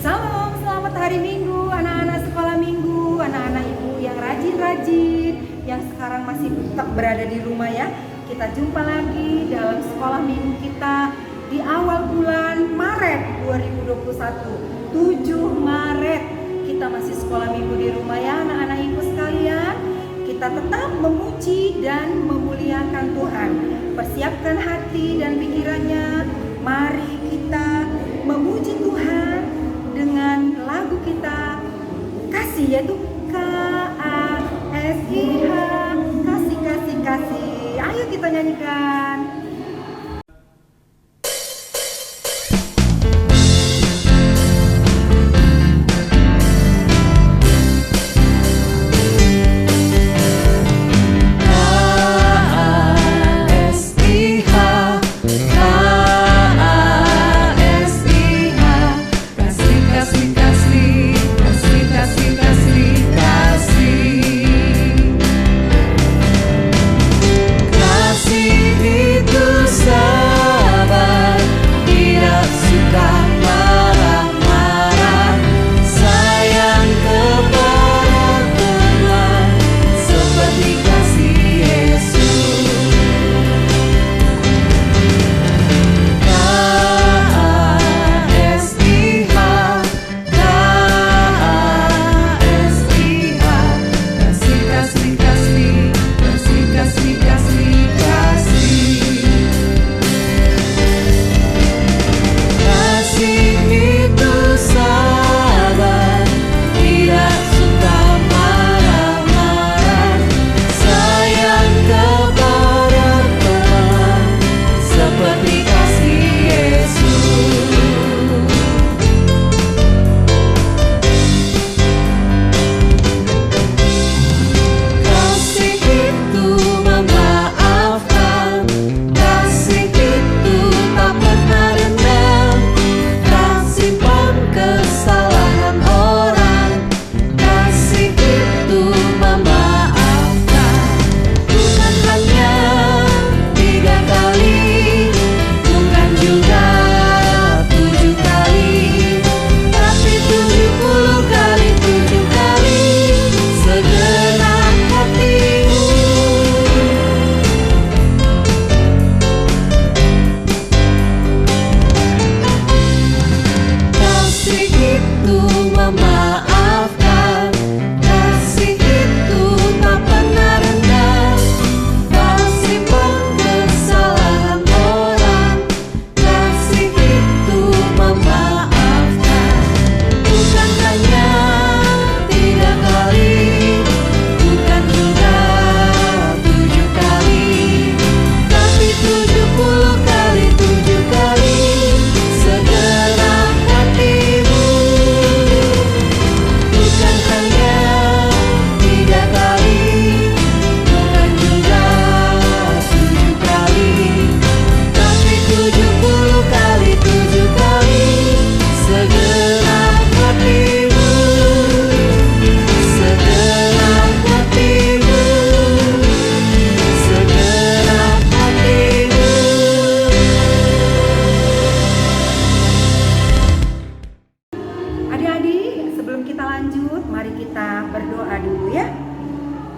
Salam, selamat hari Minggu, anak-anak sekolah minggu, anak-anak ibu yang rajin-rajin, yang sekarang masih tetap berada di rumah ya. Kita jumpa lagi dalam sekolah minggu kita di awal bulan Maret 2021, 7 Maret. Kita masih sekolah minggu di rumah ya anak-anak ibu sekalian. Kita tetap memuji dan memuliakan Tuhan. Persiapkan hati dan pikirannya. Mari kita memuji Tuhan dengan lagu kita kasih, yaitu KASIH, kasih kasih kasih. Ayo kita nyanyikan.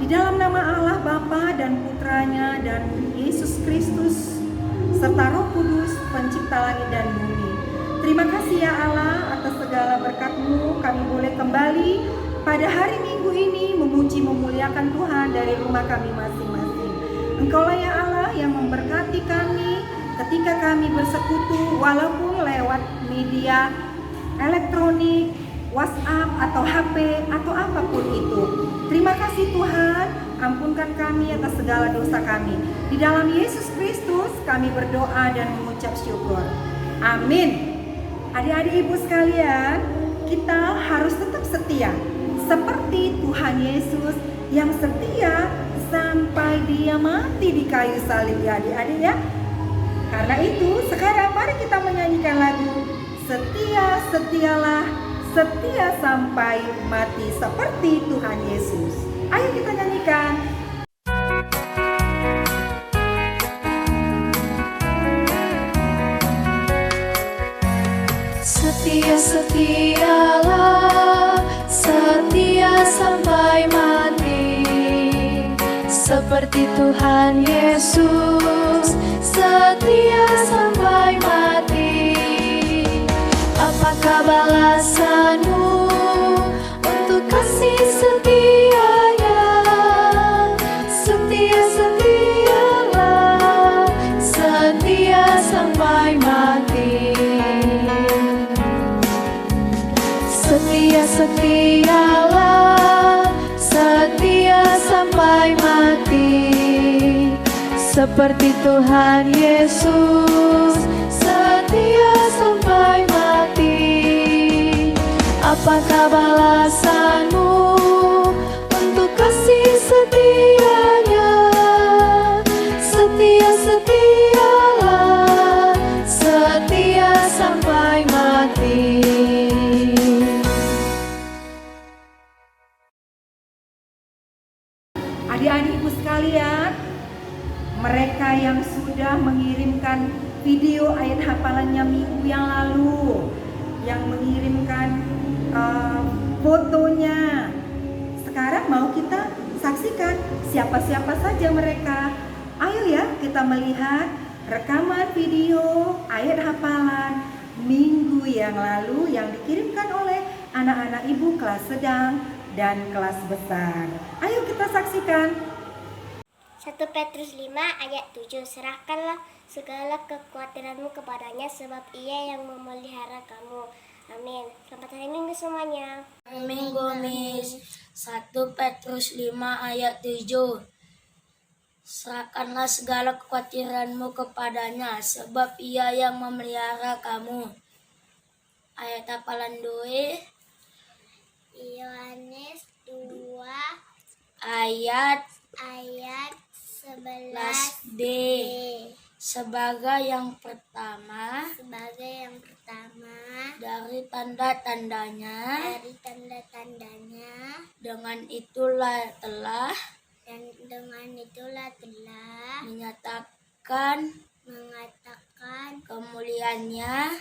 Di dalam nama Allah Bapa dan Putranya dan Yesus Kristus serta Roh Kudus pencipta langit dan bumi. Terima kasih ya Allah atas segala berkat-Mu. Kami boleh kembali pada hari Minggu ini memuji memuliakan Tuhan dari rumah kami masing-masing. Engkaulah ya Allah yang memberkati kami ketika kami bersekutu walaupun lewat media elektronik, WhatsApp atau HP atau apapun itu. Terima kasih Tuhan, ampunkan kami atas segala dosa kami. Di dalam Yesus Kristus kami berdoa dan mengucap syukur. Amin. Adik-adik ibu sekalian, kita harus tetap setia seperti Tuhan Yesus yang setia sampai Dia mati di kayu salib ya adik-adik ya. Karena itu sekarang mari kita menyanyikan lagu Setia, setialah, setia sampai mati seperti Tuhan Yesus. Ayo kita nyanyikan. Setia, setialah, setia sampai mati. Seperti Tuhan Yesus, setia sampai mati. Apakah balasanmu untuk kasih setianya? Setia-setialah, setia sampai mati. Setia-setialah, setia sampai mati. Seperti Tuhan Yesus, setia sampai mati. Apakah balasanmu untuk kasih setianya? Setia-setialah, setia sampai mati. Adik-adikku sekalian, mereka yang sudah mengirimkan video ayat hafalannya minggu yang lalu, yang mengirimkan fotonya, sekarang mau kita saksikan siapa-siapa saja mereka. Ayo ya, kita melihat rekaman video ayat hafalan minggu yang lalu yang dikirimkan oleh anak-anak ibu kelas sedang dan kelas besar. Ayo kita saksikan. 1 Petrus 5 ayat 7. Serahkanlah segala kekhawatiranmu kepadanya, sebab ia yang memelihara kamu. Amin. Selamat hari Minggu semuanya. Minggu, Miss. 1 Petrus 5 ayat 7. Serahkanlah segala kekhawatiranmu kepadanya, sebab ia yang memelihara kamu. Ayat hafalan 2. Yohanes 2 Ayat 11b. Sebagai yang pertama dari tanda-tandanya, dengan itulah telah menyatakan kemuliaannya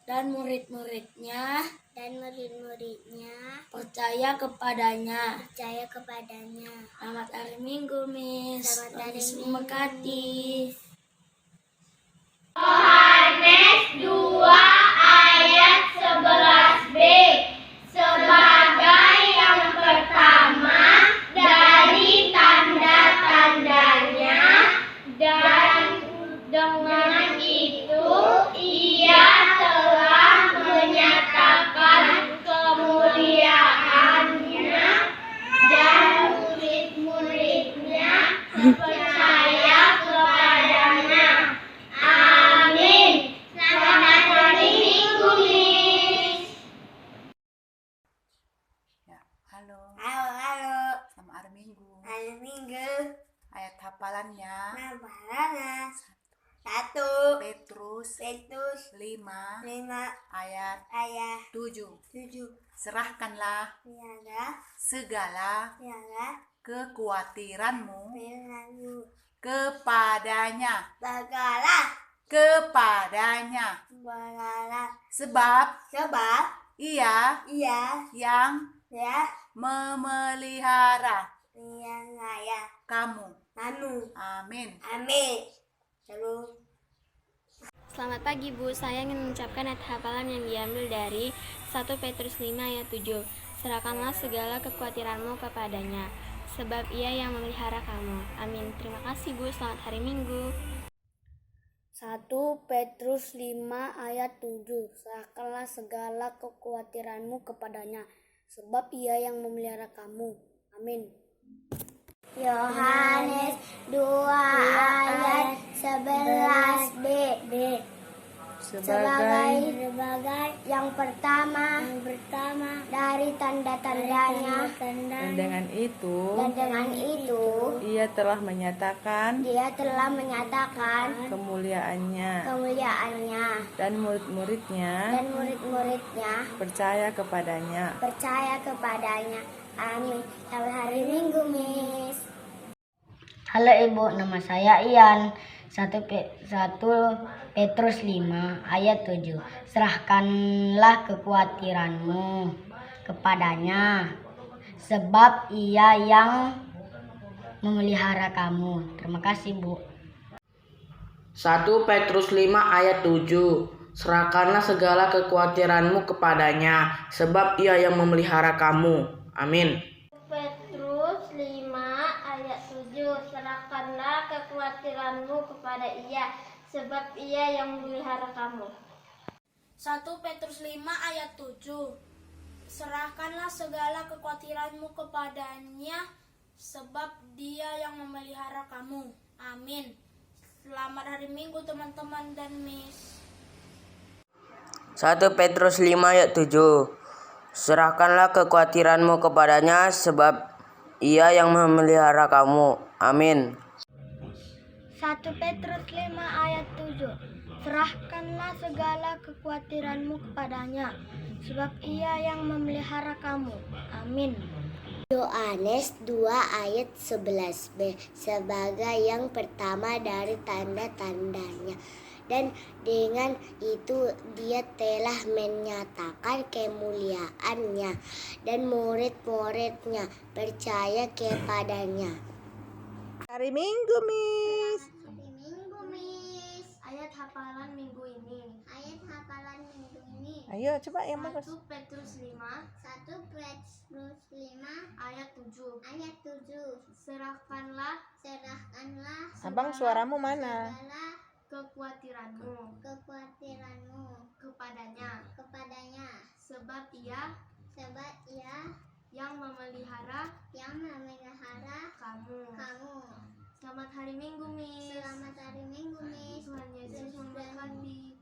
dan murid-muridnya percaya kepadanya. Selamat hari Minggu, Miss. Selamat hari Miss Minggu. memberkati. Yohanes 2 ayat 11b. Sebagai yang pertama dari tanda-tandanya, dan dengan itu ia telah menyatakan kemuliaannya, dan murid-muridnya percaya kepadanya. Amin. Selamat hari Minggu, Miss. Ya, halo. Halo. Selamat hari Minggu. Hari Minggu. Ayat hafalannya 1 Petrus Petrus 5 5 ayat ayat 7. 7. Serahkanlah segala kekhawatiranmu kepadanya. Sebab ia yang memelihara kamu. Amin. Selamat pagi Bu, saya ingin mengucapkan ayat hafalan yang diambil dari 1 Petrus 5 ayat 7. Serahkanlah segala kekhawatiranmu kepadanya, sebab ia yang memelihara kamu. Amin. Terima kasih Bu, selamat hari Minggu. 1 Petrus 5 ayat 7. Serahkanlah segala kekhawatiranmu kepadanya, sebab ia yang memelihara kamu. Amin. Yohanes 2 ayat 11b. Sebagai yang pertama dari tanda-tandanya, Dan dengan itu Ia telah menyatakan kemuliaannya dan murid-muridnya percaya kepadanya. Amin. Selamat hari Minggu, Miss. Halo Ibu, nama saya Ian. 1 Petrus 5 ayat 7. Serahkanlah kekhawatiranmu kepadanya, sebab Ia yang memelihara kamu. Terima kasih, Bu. 1 Petrus 5 ayat 7. Serahkanlah segala kekhawatiranmu kepadanya, sebab Ia yang memelihara kamu. Amin. Petrus 5 ayat 7. Serahkanlah kekhawatiranmu kepada Ia, sebab Ia yang memelihara kamu. 1 Petrus 5 ayat 7. Serahkanlah segala kekhawatiranmu kepadanya, sebab Dia yang memelihara kamu. Amin. Selamat hari Minggu teman-teman dan Miss. 1 Petrus 5 ayat 7. Serahkanlah kekhawatiranmu kepadanya, sebab Ia yang memelihara kamu. Amin. 1 Petrus 5 ayat 7. Serahkanlah segala kekhawatiranmu kepadanya, sebab Ia yang memelihara kamu. Amin. Yohanes 2 ayat 11b sebagai yang pertama dari tanda-tandanya, dan dengan itu Dia telah menyatakan kemuliaannya, dan murid-muridnya percaya kepadanya. Hari Minggu, Miss. Hari Minggu, Miss. Ayat hafalan minggu ini. Ayo coba yang mana? 1 Petrus 5 ayat 7. Serahkanlah Abang, suaramu mana? kekhawatiranmu kepadanya, sebab Ia yang memelihara kamu. Selamat hari Minggu, Miss. Tuhan Yesus memberkati.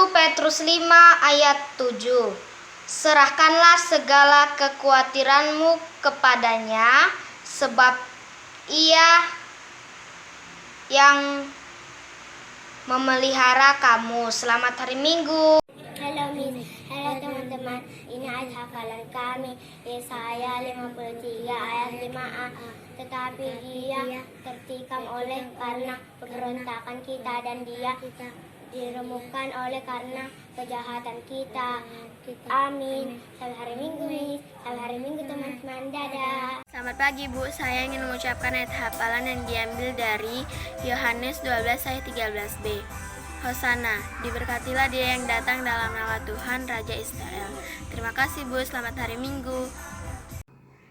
Petrus 5 ayat 7. Serahkanlah segala kekhawatiranmu kepadanya, sebab Ia yang memelihara kamu. Selamat hari Minggu. Halo Miss, halo teman-teman. Ini ayat hafalan kami, Yesaya 53 ayat 5a. Tetapi Dia tertikam oleh karena pemberontakan kita, dan Dia diremukkan oleh karena kejahatan kita. Amin. Selamat hari Minggu, Miss. Selamat hari Minggu teman-teman. Dadah. Selamat pagi Bu, saya ingin mengucapkan ayat hafalan yang diambil dari Yohanes 12 ayat 13b. Hosana, diberkatilah Dia yang datang dalam nama Tuhan, Raja Israel. Terima kasih Bu, selamat hari Minggu.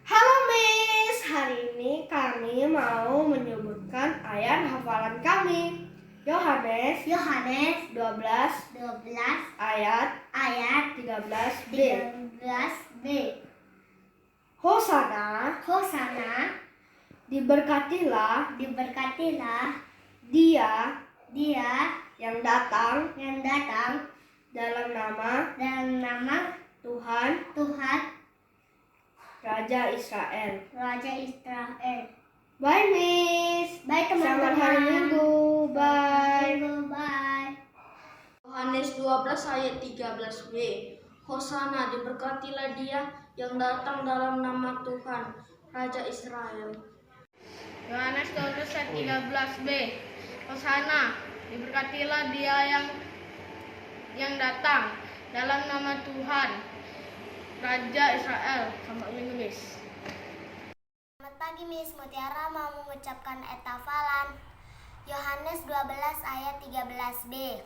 Halo Miss, hari ini kami mau menyebutkan ayat hafalan kami. Yohanes 12 ayat 13b. Hosana, diberkatilah Dia yang datang dalam nama Tuhan Raja Israel. Bye Miss. Bye teman-teman. Selamat hari Minggu. Bye. Yohanes 12 ayat 13b. Hosana, diberkatilah Dia yang datang dalam nama Tuhan, Raja Israel. Yohanes 12 ayat 13b. Hosana, diberkatilah Dia yang datang dalam nama Tuhan, Raja Israel. Selamat Minggu, Miss. Selamat pagi Miss, Mutiara mau mengucapkan ayat hafalan. Yohanes 12 ayat 13b.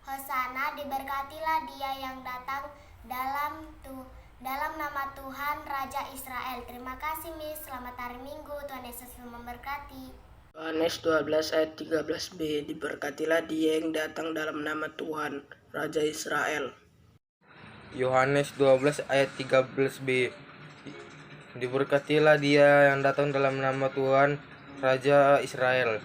Hosana, diberkatilah Dia yang datang dalam dalam nama Tuhan Raja Israel. Terima kasih Miss, selamat hari Minggu, Tuhan Yesus memberkati. Yohanes 12 ayat 13b, diberkatilah dia yang datang dalam nama Tuhan, Raja Israel. Yohanes 12 ayat 13b, diberkatilah dia yang datang dalam nama Tuhan, Raja Israel.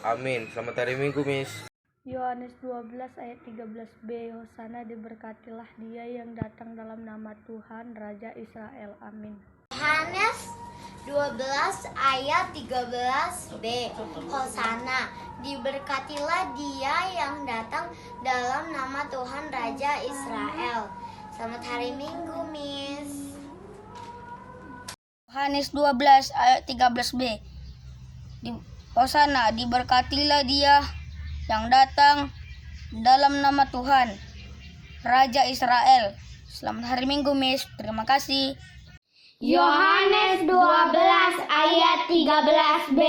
Amin. Selamat hari Minggu, Miss. Yohanes 12 ayat 13b, Hosana diberkatilah dia yang datang dalam nama Tuhan, Raja Israel. Amin. Yohanes 12 ayat 13b, Hosana diberkatilah dia yang datang dalam nama Tuhan Raja Israel. Selamat hari Minggu, Miss. Yohanes 12 ayat 13b, Hosana diberkatilah dia yang datang dalam nama Tuhan, Raja Israel. Selamat hari Minggu, Miss. Terima kasih. Yohanes 12 ayat 13b,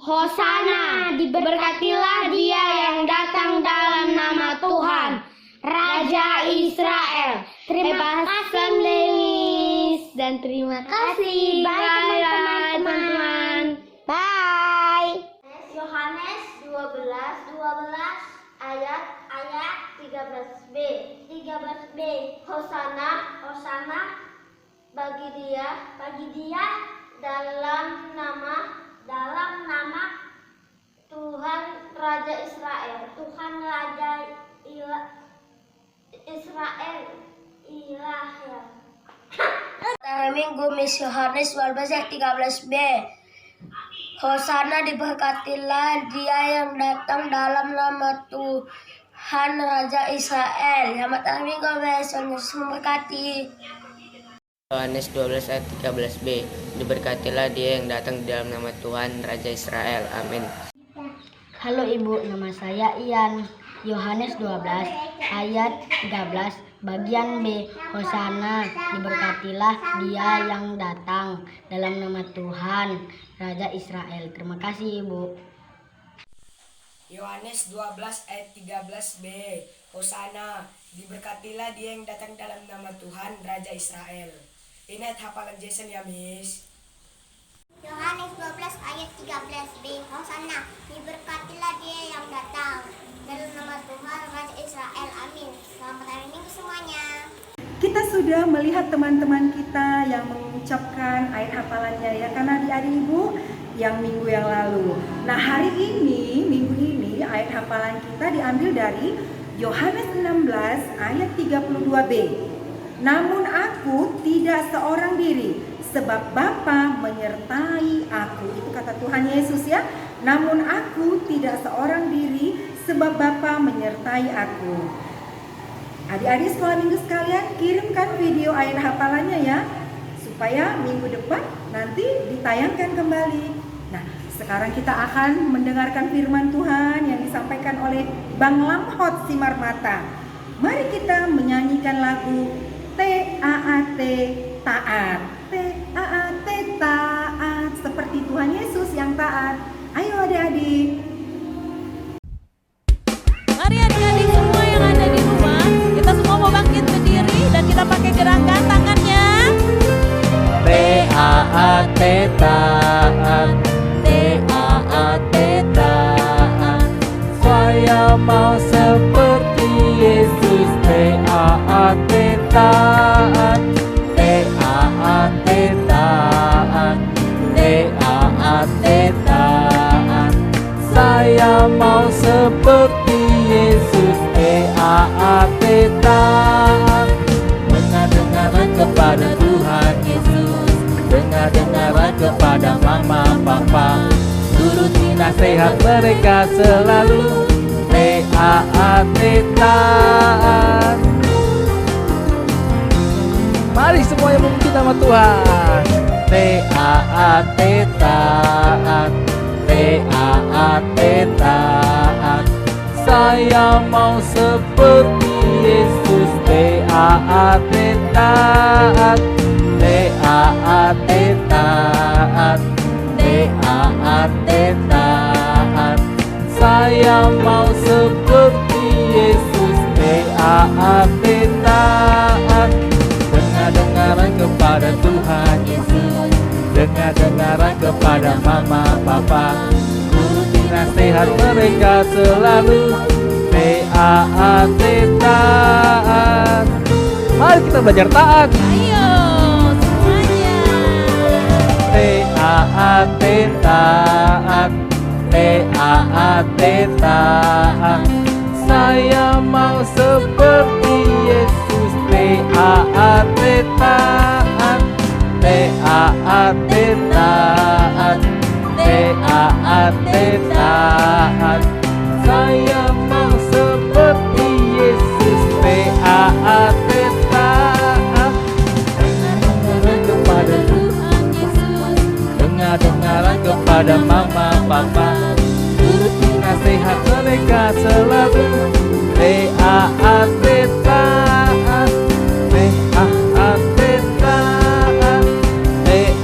Hosana diberkatilah dia yang datang dalam nama Tuhan, Raja Israel. Terima kasih Miss dan terima kasih. Bye teman-teman. Bye. Yohanes 12 ayat 13b. Hosana bagi dia dalam nama Tuhan Raja Israel. Tuhan Raja Israel ilah ya. Hari Minggu, Miss. Yohanes 12 ayat 13b, Hosana diberkatilah dia yang datang dalam nama Tuhan Raja Israel. Selamat hari Minggu, Miss. Tuhan Yesus memberkati. Yohanes 12 ayat 13b, diberkatilah dia yang datang di dalam nama Tuhan, Raja Israel. Amin. Halo Ibu, nama saya Ian. Yohanes 12 ayat 13 bagian B, Hosana diberkatilah dia yang datang dalam nama Tuhan, Raja Israel. Terima kasih Ibu. Yohanes 12 ayat 13b, Hosana diberkatilah dia yang datang dalam nama Tuhan, Raja Israel. Ini ayat hafalan Jason ya, Miss. Yohanes 12 ayat 13b, Hosana diberkatilah dia yang datang dalam nama Tuhan Raja Israel. Amin. Selamat hari Minggu semuanya. Kita sudah melihat teman-teman kita yang mengucapkan ayat hafalannya ya, karena adik-adik ibu yang minggu yang lalu. Nah hari ini, minggu ini ayat hafalan kita diambil dari Yohanes 16 ayat 32b. Namun aku tidak seorang diri, sebab Bapa menyertai aku. Itu kata Tuhan Yesus ya. Namun aku tidak seorang diri, sebab Bapa menyertai aku. Adik-adik sekolah minggu sekalian, kirimkan video ayat hafalannya ya, supaya minggu depan nanti ditayangkan kembali. Nah, sekarang kita akan mendengarkan firman Tuhan yang disampaikan oleh Bang Lamhot Simarmata. Mari kita menyanyikan lagu T-A-A-T, taat. T-A-A-T, taat. Seperti Tuhan Yesus yang taat. Ayo adik-adik. Mari adik-adik semua yang ada di rumah, kita semua mau bangkit berdiri dan kita pakai gerakan tangannya. T-A-A-T, taat. T-A-A-T, taat. Saya mau seperti Yesus. T-A-A-T, taat. T-A-A-T, taat. T-A-A-T, taat. Saya mau seperti Yesus. T-A-A-T, taat. Dengar-dengaran kepada Tuhan Yesus. Dengar-dengaran kepada mama papa. Turuti nasihat mereka selalu. T-A-A-T, taat. Mari semuanya memuji nama Tuhan. T-A-A-T, taat. T-A-A-T, taat. Saya mau seperti Yesus. T-A-A-T, taat. T-A-A-T, taat. T-A-A-T, taat. Saya mau seperti Yesus. T-A-A-T, taat. dengar-dengaran kepada mama papa. Turuti nasihat mereka selalu. Taat, taat. Mari kita belajar taat. Ayo semuanya. Taat, taat. Taat, taat. Saya mau seperti Yesus. Taat, taat. Taat, taat. Taat, taat. Saya mau seperti Yesus. Taat, taat. Dengar-dengaran kepada Tuhan Yesus. Dengar-dengaran kepada mama papa. Turuti nasihat mereka selalu. Taat, taat. Taat, taat.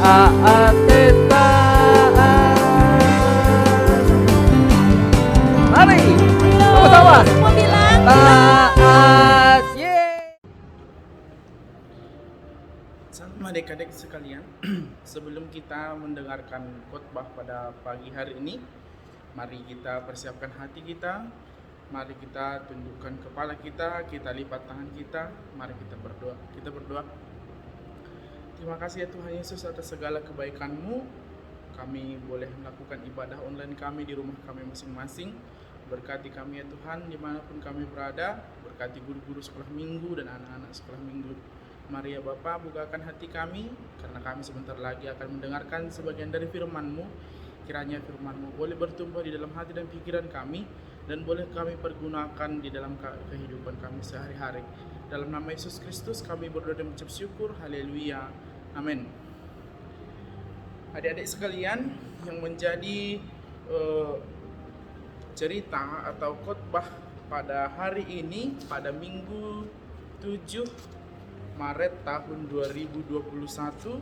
Taat, taat. Mari sama-sama Semua bilang taat. Salam adik-adik sekalian. Sebelum kita mendengarkan khotbah pada pagi hari ini, mari kita persiapkan hati kita. Mari kita tundukkan kepala kita lipat tangan kita. Mari kita berdoa. Kita berdoa. Terima kasih ya Tuhan Yesus atas segala kebaikan-Mu. Kami boleh melakukan ibadah online kami di rumah kami masing-masing. Berkati kami ya Tuhan dimanapun kami berada. Berkati guru-guru sekolah minggu dan anak-anak sekolah minggu. Mari ya Bapa, bukakan hati kami, karena kami sebentar lagi akan mendengarkan sebagian dari firman-Mu. Kiranya firman-Mu boleh bertumbuh di dalam hati dan pikiran kami, dan boleh kami pergunakan di dalam kehidupan kami sehari-hari. Dalam nama Yesus Kristus kami berdoa dan mengucap syukur. Haleluya. Amin. Adik-adik sekalian, yang menjadi cerita atau khotbah pada hari ini, pada Minggu 7 Maret tahun 2021,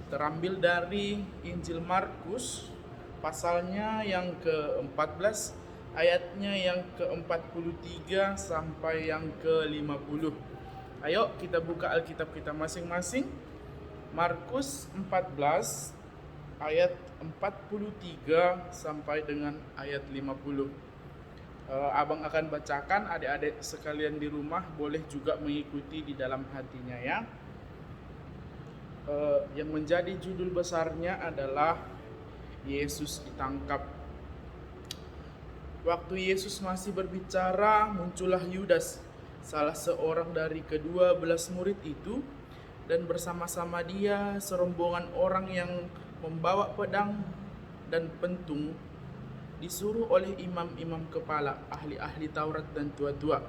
terambil dari Injil Markus, pasalnya yang ke-14, ayatnya yang ke-43 sampai yang ke-50. Ayo kita buka Alkitab kita masing-masing. Markus 14 ayat 43 sampai dengan ayat 50. Abang akan bacakan, adik-adik sekalian di rumah boleh juga mengikuti di dalam hatinya ya. Yang menjadi judul besarnya adalah Yesus ditangkap. Waktu Yesus masih berbicara, muncullah Yudas, salah seorang dari ke-12 murid itu, dan bersama-sama dia serombongan orang yang membawa pedang dan pentung, disuruh oleh imam-imam kepala, ahli-ahli Taurat dan tua-tua.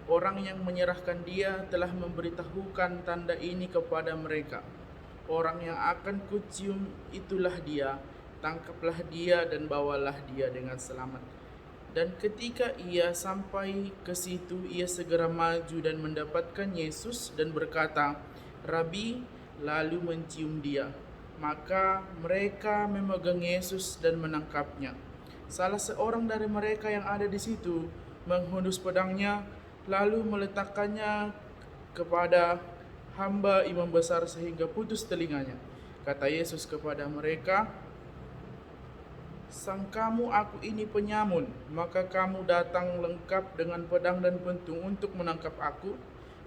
Orang yang menyerahkan dia telah memberitahukan tanda ini kepada mereka. Orang yang akan kucium itulah dia, tangkaplah dia dan bawalah dia dengan selamat. Dan ketika ia sampai ke situ, ia segera maju dan mendapatkan Yesus dan berkata, "Rabi," lalu mencium dia. Maka mereka memegang Yesus dan menangkapnya. Salah seorang dari mereka yang ada di situ menghunus pedangnya, lalu meletakkannya kepada hamba imam besar sehingga putus telinganya. Kata Yesus kepada mereka, "Sangkamu aku ini penyamun, maka kamu datang lengkap dengan pedang dan pentung untuk menangkap aku?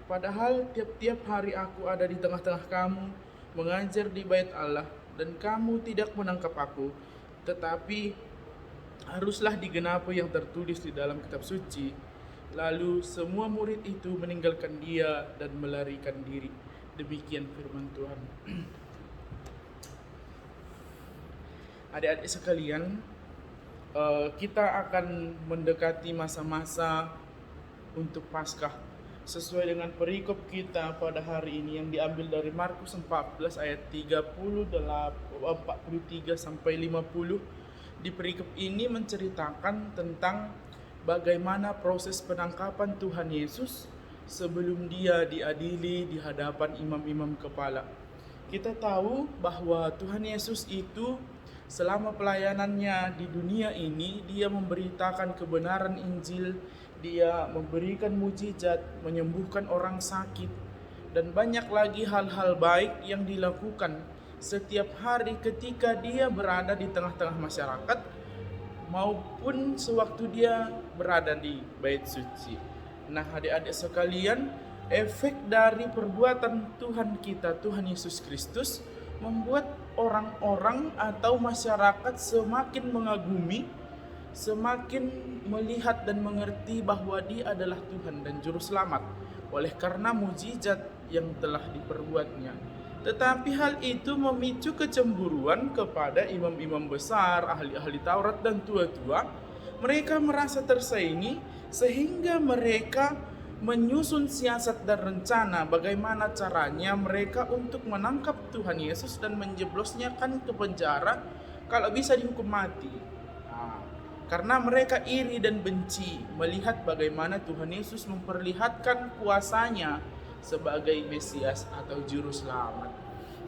Padahal tiap-tiap hari aku ada di tengah-tengah kamu, mengajar di bait Allah, dan kamu tidak menangkap aku. Tetapi haruslah digenapi yang tertulis di dalam kitab suci." Lalu semua murid itu meninggalkan dia dan melarikan diri. Demikian firman Tuhan. Adik-adik sekalian, kita akan mendekati masa-masa untuk Paskah sesuai dengan perikop kita pada hari ini yang diambil dari Markus 14 ayat 43 sampai 50. Di perikop ini menceritakan tentang bagaimana proses penangkapan Tuhan Yesus sebelum dia diadili di hadapan imam-imam kepala. Kita tahu bahwa Tuhan Yesus itu selama pelayanannya di dunia ini, dia memberitakan kebenaran Injil, dia memberikan mujizat, menyembuhkan orang sakit, dan banyak lagi hal-hal baik yang dilakukan setiap hari ketika dia berada di tengah-tengah masyarakat maupun sewaktu dia berada di bait suci. Nah, adik-adik sekalian, efek dari perbuatan Tuhan kita, Tuhan Yesus Kristus, membuat orang-orang atau masyarakat semakin mengagumi, semakin melihat dan mengerti bahwa Dia adalah Tuhan dan Juru Selamat oleh karena mujizat yang telah diperbuatnya. Tetapi hal itu memicu kecemburuan kepada imam-imam besar, ahli-ahli Taurat dan tua-tua. Mereka merasa tersaingi sehingga mereka menyusun siasat dan rencana bagaimana caranya mereka untuk menangkap Tuhan Yesus dan menjeblosnya ke penjara, kalau bisa dihukum mati. Karena mereka iri dan benci melihat bagaimana Tuhan Yesus memperlihatkan kuasanya sebagai Mesias atau Juru Selamat.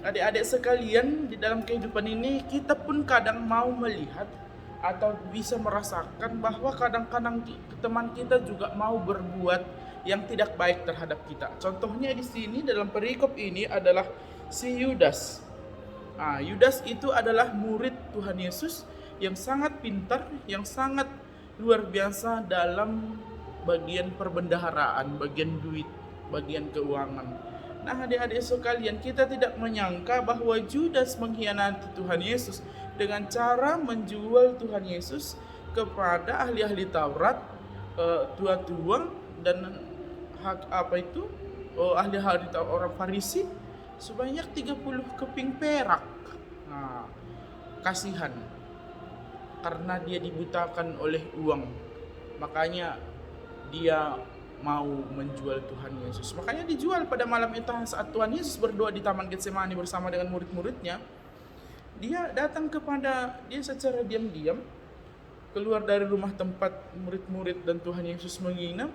Adik-adik sekalian, di dalam kehidupan ini kita pun kadang mau melihat atau bisa merasakan bahwa kadang-kadang teman kita juga mau berbuat yang tidak baik terhadap kita. Contohnya di sini dalam perikop ini adalah si Yudas. Yudas itu adalah murid Tuhan Yesus yang sangat pintar, yang sangat luar biasa dalam bagian perbendaharaan, bagian duit, bagian keuangan. Nah, adik-adik sekalian, kita tidak menyangka bahwa Judas mengkhianati Tuhan Yesus dengan cara menjual Tuhan Yesus kepada ahli-ahli Taurat, tua-tua dan ahli-ahli Taurat, orang Farisi, sebanyak 30 keping perak. Kasihan, karena dia dibutakan oleh uang, makanya dia mau menjual Tuhan Yesus. Makanya dijual pada malam itu saat Tuhan Yesus berdoa di Taman Getsemani bersama dengan murid-muridnya. Dia datang kepada dia secara diam-diam, keluar dari rumah tempat murid-murid dan Tuhan Yesus menginap.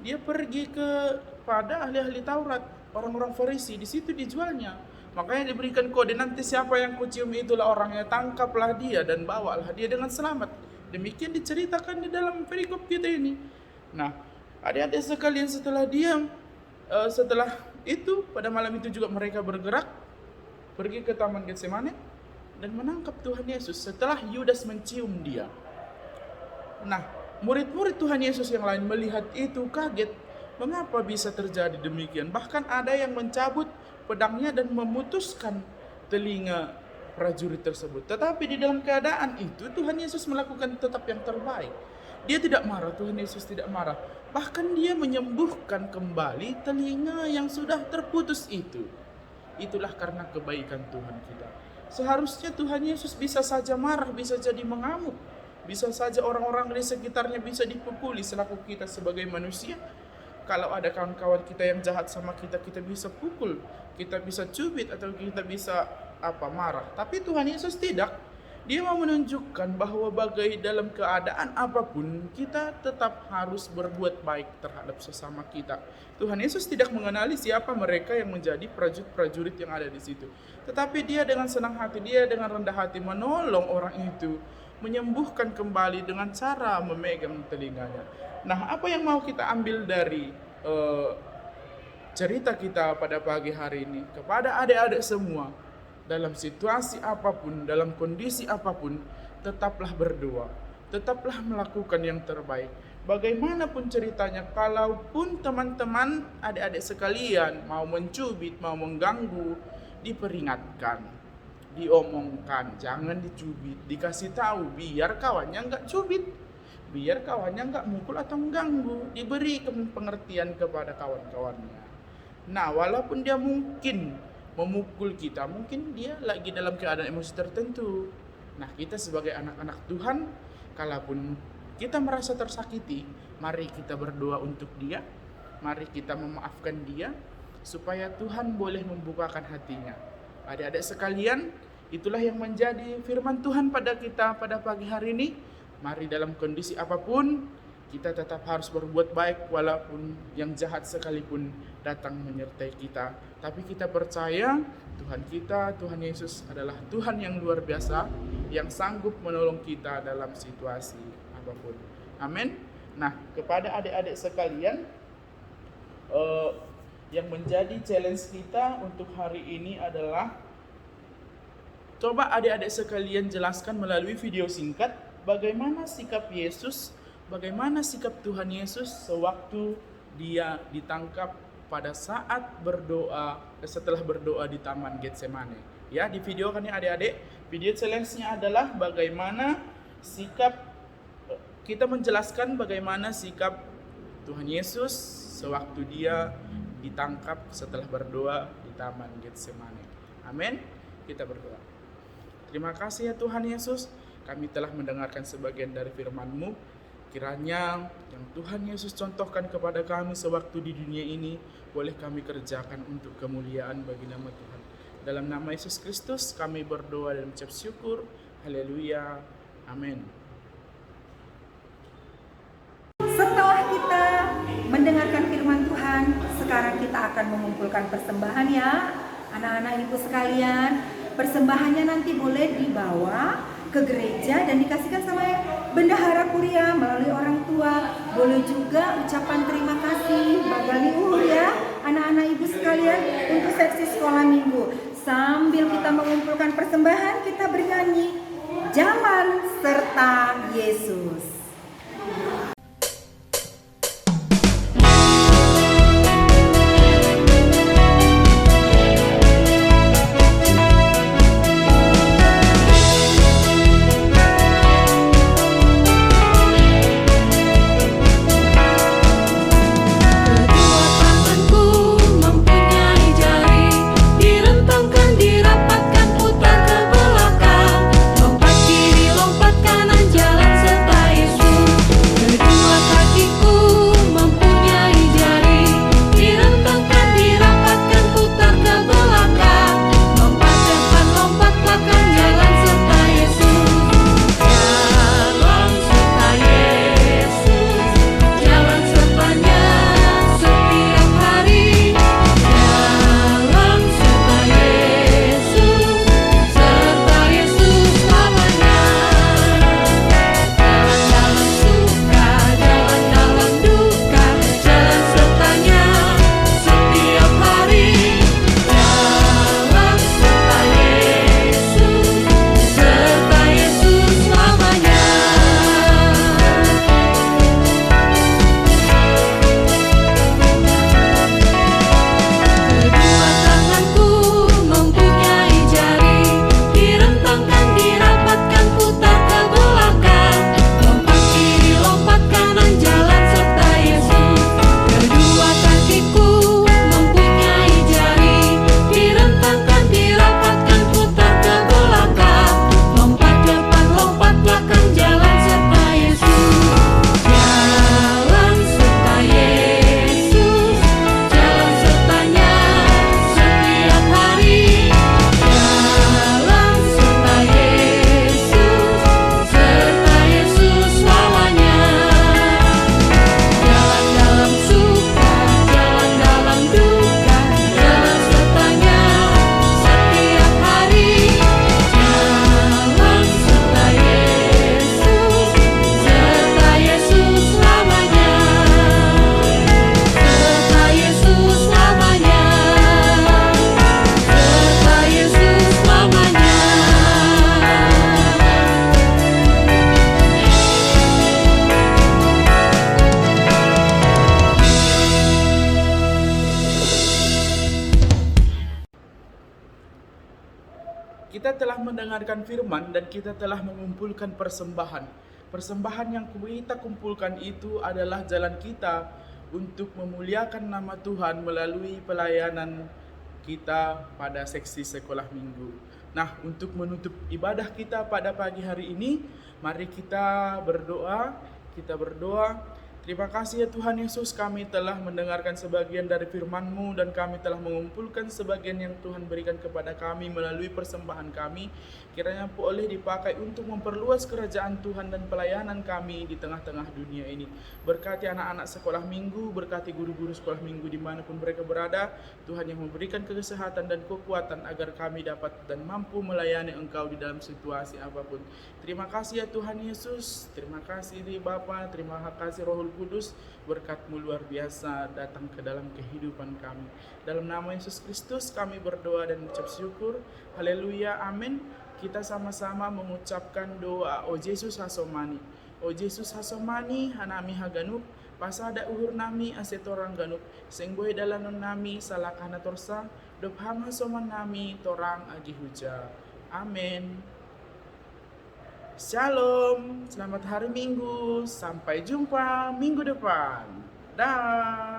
Dia pergi kepada ahli-ahli Taurat, orang-orang Farisi, di situ dijualnya. Makanya diberikan kode, nanti siapa yang kucium itulah orangnya, tangkaplah dia dan bawalah dia dengan selamat. Demikian diceritakan di dalam perikop kita ini. Nah, adik-adik sekalian, setelah itu pada malam itu juga mereka bergerak pergi ke Taman Getsemani dan menangkap Tuhan Yesus setelah Yudas mencium dia. Nah, murid-murid Tuhan Yesus yang lain melihat itu kaget, mengapa bisa terjadi demikian? Bahkan ada yang mencabut pedangnya dan memutuskan telinga prajurit tersebut. Tetapi di dalam keadaan itu Tuhan Yesus melakukan tetap yang terbaik. Dia tidak marah, Tuhan Yesus tidak marah. Bahkan dia menyembuhkan kembali telinga yang sudah terputus itu. Itulah karena kebaikan Tuhan kita. Seharusnya Tuhan Yesus bisa saja marah, bisa jadi mengamuk. Bisa saja orang-orang di sekitarnya bisa dipukuli selaku kita sebagai manusia. Kalau ada kawan-kawan kita yang jahat sama kita, kita bisa pukul, kita bisa cubit, atau kita bisa marah. Tapi Tuhan Yesus tidak. Dia mau menunjukkan bahwa bagai dalam keadaan apapun, kita tetap harus berbuat baik terhadap sesama kita. Tuhan Yesus tidak mengenali siapa mereka yang menjadi prajurit-prajurit yang ada di situ. Tetapi dia dengan senang hati, dia dengan rendah hati menolong orang itu, menyembuhkan kembali dengan cara memegang telinganya. Nah, apa yang mau kita ambil dari cerita kita pada pagi hari ini kepada adik-adik semua? Dalam situasi apapun, dalam kondisi apapun, tetaplah berdoa, tetaplah melakukan yang terbaik. Bagaimanapun ceritanya, kalaupun teman-teman, adik-adik sekalian mau mencubit, mau mengganggu, diperingatkan, diomongkan, jangan dicubit, dikasih tahu biar kawannya nggak cubit, biar kawannya nggak mukul atau mengganggu, diberi pengertian kepada kawan-kawannya. Nah, walaupun dia mungkin memukul kita, mungkin dia lagi dalam keadaan emosi tertentu. Nah, kita sebagai anak-anak Tuhan, kalaupun kita merasa tersakiti, mari kita berdoa untuk dia, mari kita memaafkan dia, supaya Tuhan boleh membukakan hatinya. Adik-adik sekalian, itulah yang menjadi firman Tuhan pada kita pada pagi hari ini. Mari dalam kondisi apapun, kita tetap harus berbuat baik walaupun yang jahat sekalipun datang menyertai kita. Tapi kita percaya Tuhan kita, Tuhan Yesus adalah Tuhan yang luar biasa, yang sanggup menolong kita dalam situasi apapun. Amin. Nah, kepada adik-adik sekalian, yang menjadi challenge kita untuk hari ini adalah Coba adik-adik sekalian jelaskan melalui video singkat bagaimana sikap Yesus, bagaimana sikap Tuhan Yesus sewaktu dia ditangkap pada saat berdoa, setelah berdoa di Taman Getsemane. Ya, di video kan ya adik-adik, video challenge-nya adalah bagaimana sikap, kita menjelaskan bagaimana sikap Tuhan Yesus sewaktu dia ditangkap setelah berdoa di Taman Getsemane. Amin. Kita berdoa. Terima kasih ya Tuhan Yesus, kami telah mendengarkan sebagian dari firman-Mu. Kiranya yang Tuhan Yesus contohkan kepada kami sewaktu di dunia ini boleh kami kerjakan untuk kemuliaan bagi nama Tuhan. Dalam nama Yesus Kristus kami berdoa dan mengucap syukur. Haleluya. Amin. Setelah kita mendengarkan firman Tuhan, sekarang kita akan mengumpulkan persembahan ya. Anak-anak ibu sekalian, persembahannya nanti boleh dibawa ke gereja dan dikasihkan sama bendahara kuria melalui orang tua. Boleh juga ucapan terima kasih Bagali Uhur ya anak-anak ibu sekalian untuk seksi sekolah minggu. Sambil kita mengumpulkan persembahan, kita bernyanyi Jalan Serta Yesus. Kita telah mendengarkan firman dan kita telah mengumpulkan persembahan. Persembahan yang kita kumpulkan itu adalah jalan kita untuk memuliakan nama Tuhan melalui pelayanan kita pada seksi sekolah minggu. Nah, untuk menutup ibadah kita pada pagi hari ini, mari kita berdoa. Terima kasih ya Tuhan Yesus, kami telah mendengarkan sebagian dari firman-Mu dan kami telah mengumpulkan sebagian yang Tuhan berikan kepada kami melalui persembahan kami. Kiranya boleh dipakai untuk memperluas kerajaan Tuhan dan pelayanan kami di tengah-tengah dunia ini. Berkati anak-anak sekolah minggu, berkati guru-guru sekolah minggu dimanapun mereka berada. Tuhan yang memberikan kesehatan dan kekuatan agar kami dapat dan mampu melayani Engkau di dalam situasi apapun. Terima kasih ya Tuhan Yesus, terima kasih Bapa, terima kasih Roh Kudus, berkat-Mu luar biasa datang ke dalam kehidupan kami. Dalam nama Yesus Kristus kami berdoa dan mengucap syukur. Haleluya, amin. kita sama-sama mengucapkan doa. O Yesus hasomani, O Yesus hasomani hanami haganuk, pasada uhur nami asetorang ganuk, sing boy dalanon nami salakana torsa, dop ham hasoman nami torang agi huja. Amin. Shalom, selamat hari Minggu, sampai jumpa minggu depan. Dah.